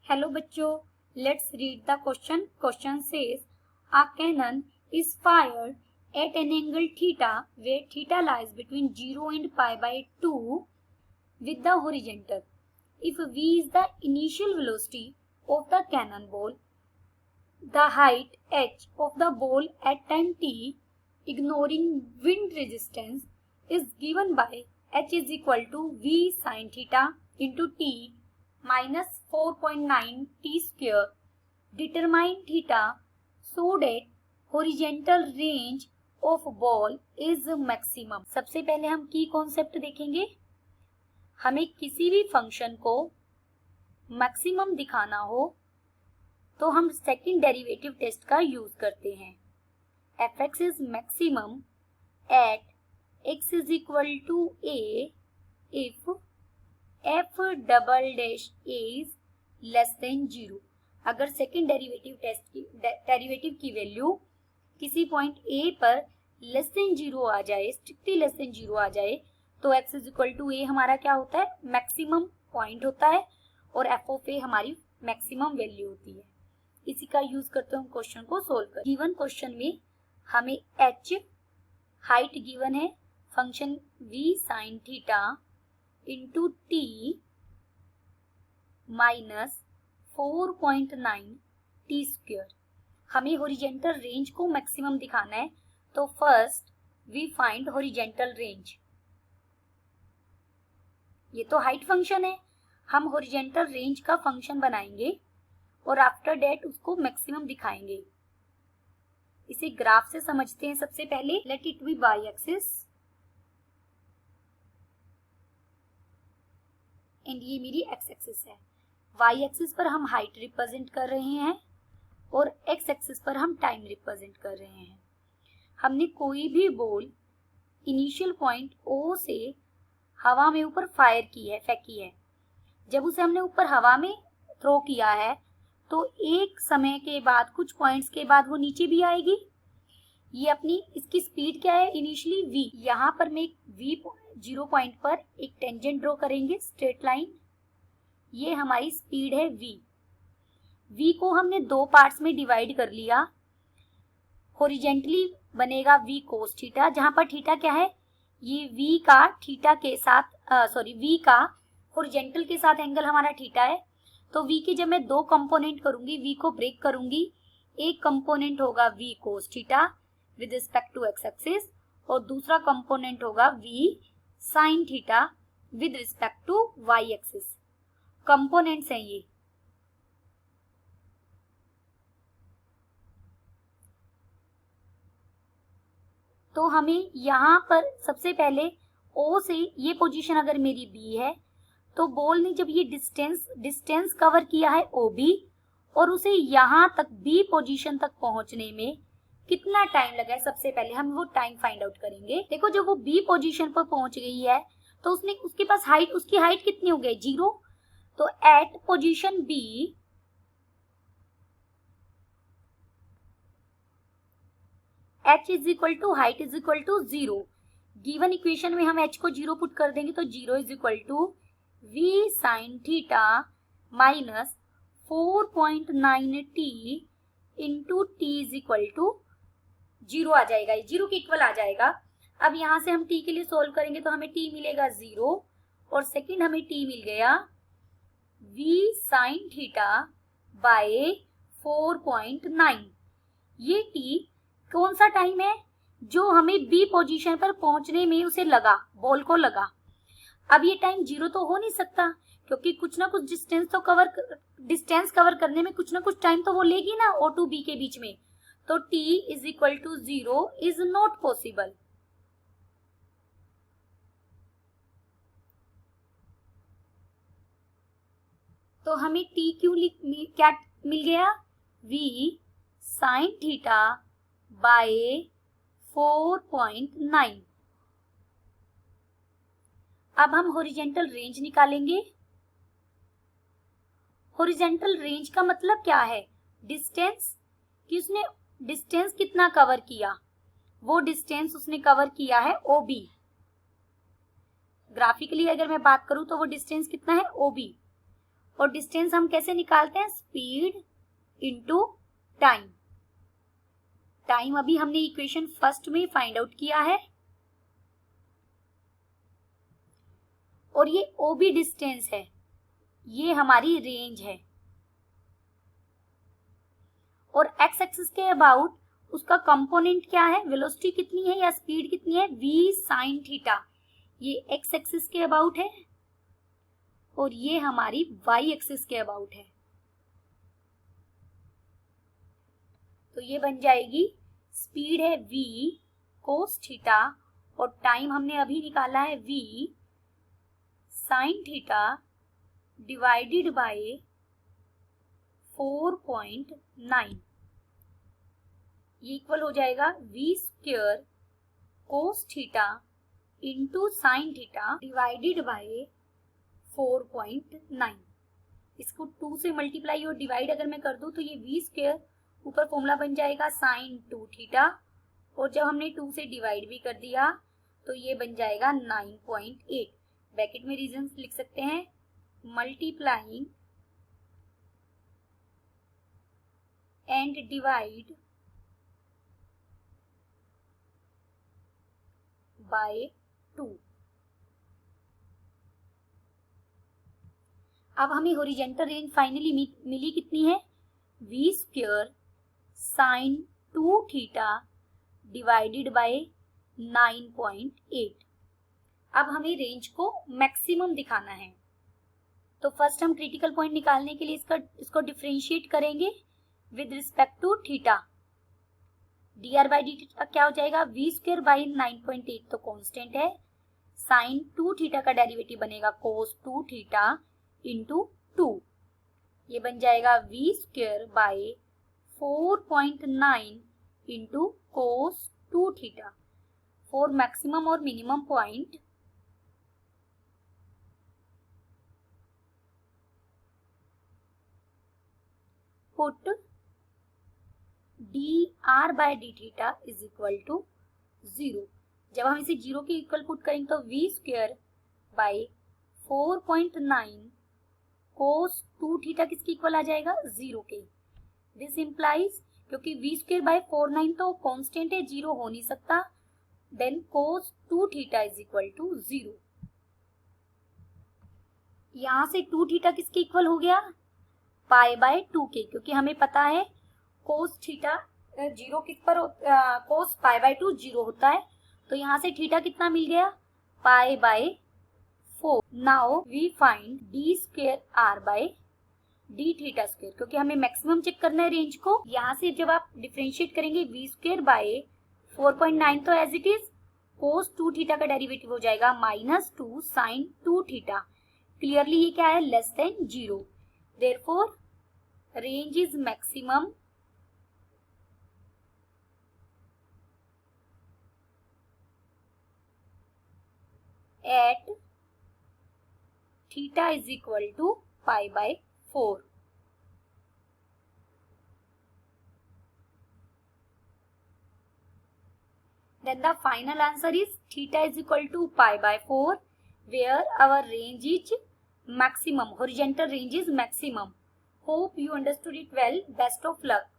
Hello बच्चों, let's read the question. Question says, a cannon is fired at an angle theta where theta lies between 0 and pi by 2 with the horizontal. If v is the initial velocity of the cannonball, the height h of the ball at time t, ignoring wind resistance, is given by h is equal to v sin theta into t minus 4.9 t square. Determine theta so that horizontal range of ball is maximum. सबसे पहले हम की concept देखेंगे. हमें किसी भी function को maximum दिखाना हो तो हम सेकंड डेरिवेटिव टेस्ट का यूज करते हैं. fx is maximum at x is equal to a if f double dash is less than 0. अगर सेकेंड डेरिवेटिव की वैल्यू किसी पॉइंट a पर लेस देन 0 आ जाए, स्ट्रिक्टली लेस देन 0 आ जाए, तो x is equal to a हमारा क्या होता है, मैक्सिमम पॉइंट होता है और f ऑफ a हमारी मैक्सिमम वैल्यू होती है. इसी का यूज करते हैं हम क्वेश्चन को सोल्व कर. गिवन क्वेश्चन में हमें h हाइट गिवन है, function v sine theta into t minus 4.9 t square. हमें हॉरिजॉन्टल रेंज को मैक्सिमम दिखाना है, तो first we find horizontal range. ये तो हाइट फंक्शन है, हम हॉरिजॉन्टल रेंज का फंक्शन बनाएंगे और आफ्टर डेट उसको मैक्सिमम दिखाएंगे. इसे ग्राफ से समझते हैं. सबसे पहले let it be y axis and ये मेरी एक्स एक्सिस है. वाई एक्सिस पर हम हाइट रिप्रेजेंट कर रहे हैं और एक्स एक्सिस पर हम टाइम रिप्रेजेंट कर रहे हैं. हमने कोई भी बॉल इनिशियल पॉइंट O से हवा में ऊपर फायर की है, फेंकी है. जब उसे हमने ऊपर हवा में थ्रो किया है तो एक समय के बाद, कुछ पॉइंट्स के बाद वो नीचे भी आएगी. ये अपनी, इसकी स्पीड क्या है इनिशियली v. यहाँ पर मैं v 0 पॉइंट पर एक टेंजेंट ड्रॉ करेंगे, स्ट्रेट लाइन. ये हमारी स्पीड है v. v को हमने दो पार्ट्स में डिवाइड कर लिया. हॉरिजॉन्टली बनेगा v cos थीटा, जहां पर थीटा क्या है, ये v का थीटा के साथ v का हॉरिजॉन्टल के साथ एंगल हमारा थीटा है. तो v के जब मैं दो कंपोनेंट करूंगी, v को ब्रेक करूंगी, एक कंपोनेंट होगा v cos theta with respect to x axis और दूसरा कंपोनेंट होगा v sin theta with respect to y axis. Components हैं ये. तो हमें यहाँ पर सबसे पहले O से ये पोजीशन अगर मेरी B है तो बॉल ने जब ये डिस्टेंस कवर किया है OB और उसे यहाँ तक B पोजीशन तक पहुंचने में कितना टाइम लगा है, सबसे पहले हम वो टाइम फाइंड आउट करेंगे. देखो जब वो B पोजीशन पर पहुंच गई है तो उसके पास हाइट, उसकी हाइट कितनी हो गई, 0. तो at position B h is equal to height is equal to 0. Given equation में हम h को 0 पुट कर देंगे तो 0 is equal to v sine theta minus 4.9 t into t is equal to 0 आ जाएगा, 0 के इक्वल आ जाएगा. अब यहाँ से हम t के लिए सोल्व करेंगे तो हमें t मिलेगा 0 और सेकंड हमें t मिल गया v साइन थीटा बाय 4.9. ये t कौन सा टाइम है, जो हमें B पोजीशन पर पहुंचने में उसे लगा, बॉल को लगा. अब ये टाइम 0 तो हो नहीं सकता क्योंकि कुछ ना कुछ डिस्टेंस कवर करने में कुछ ना कुछ टाइम तो वो लेगी ना O to B के बीच में. तो t is equal to 0 is not possible. तो हमें t क्या मिल गया, v साइन थीटा बाय 4.9. अब हम हॉरिजॉन्टल रेंज निकालेंगे. हॉरिजॉन्टल रेंज का मतलब क्या है, डिस्टेंस, कि उसने डिस्टेंस कितना कवर किया. वो डिस्टेंस उसने कवर किया है OB. ग्राफिकली अगर मैं बात करूं तो वो डिस्टेंस कितना है OB. और डिस्टेंस हम कैसे निकालते हैं, स्पीड इनटू टाइम। टाइम अभी हमने इक्वेशन फर्स्ट में फाइंड आउट किया है, और ये OB डिस्टेंस है, ये हमारी रेंज है, और एक्स एक्सिस के अबाउट उसका कंपोनेंट क्या है, वेलोसिटी कितनी है या स्पीड कितनी है, v sin थीटा। ये एक्स एक्सिस के अबाउट है और ये हमारी वाई एक्सिस के अबाउट है। तो ये बन जाएगी, स्पीड है v cos थीटा और टाइम हमने अभी निकाला है v sin theta divided by 4.9। ये इक्वल हो जाएगा v square cos theta into sine theta divided by 4.9। इसको 2 से मल्टीप्लाई और डिवाइड अगर मैं कर दूं तो ये v स्क्वायर ऊपर फॉर्मूला बन जाएगा साइन 2 थीटा, और जब हमने 2 से डिवाइड भी कर दिया तो ये बन जाएगा 9.8। ब्रैकेट में रीजंस लिख सकते हैं, मल्टीप्लाइंग एंड डिवाइड बाय 2। अब हमें हॉरिजॉन्टल रेंज फाइनली मिली कितनी है, v square sine 2 theta divided by 9.8। अब हमें रेंज को मैक्सिमम दिखाना है, तो फर्स्ट हम क्रिटिकल पॉइंट निकालने के लिए इसको डिफरेंशिएट करेंगे with respect to theta. dr by dt क्या हो जाएगा, v स्क्वायर बाई 9.8 तो कांस्टेंट है, साइन 2 थीटा का डेरिवेटिव बनेगा कोस 2 थीटा इंटू 2। ये बन जाएगा v square by 4.9 into cos 2 theta. For maximum और minimum point put dr by d theta is equal to 0। जब हम इसे 0 के इक्वल पुट करेंगे तो v square by 4.9 cos 2 theta किसके इक्वल आ जाएगा, 0 के। दिस इम्प्लाइज, क्योंकि v स्क्वायर बाई 4.9 तो कांस्टेंट है, 0 हो नहीं सकता, then cos 2 theta is equal to 0। यहां से 2 थीटा किसके इक्वल हो गया, पाई बाय 2 के, क्योंकि हमें पता है कोस थीटा 0 किस पर कोस पाई बाय 2 0 होता है, तो यहाँ से थीटा कितना मिल गया, pi by 4। Now we find d square r by d theta square, क्योंकि हमें मैक्सिमम चेक करना है रेंज को। यहाँ से जब आप डिफरेंशिएट करेंगे वी स्क्वायर बाय 4.9 तो as it is cos 2 theta का डेरिवेटिव हो जाएगा -2 साइन 2 थीटा। क्लियरली ये क्या है, less than 0। Therefore range is maximum at theta is equal to pi by 4. Then the final answer is theta is equal to pi by 4, where our range is maximum, horizontal range is maximum. Hope you understood it well. Best of luck.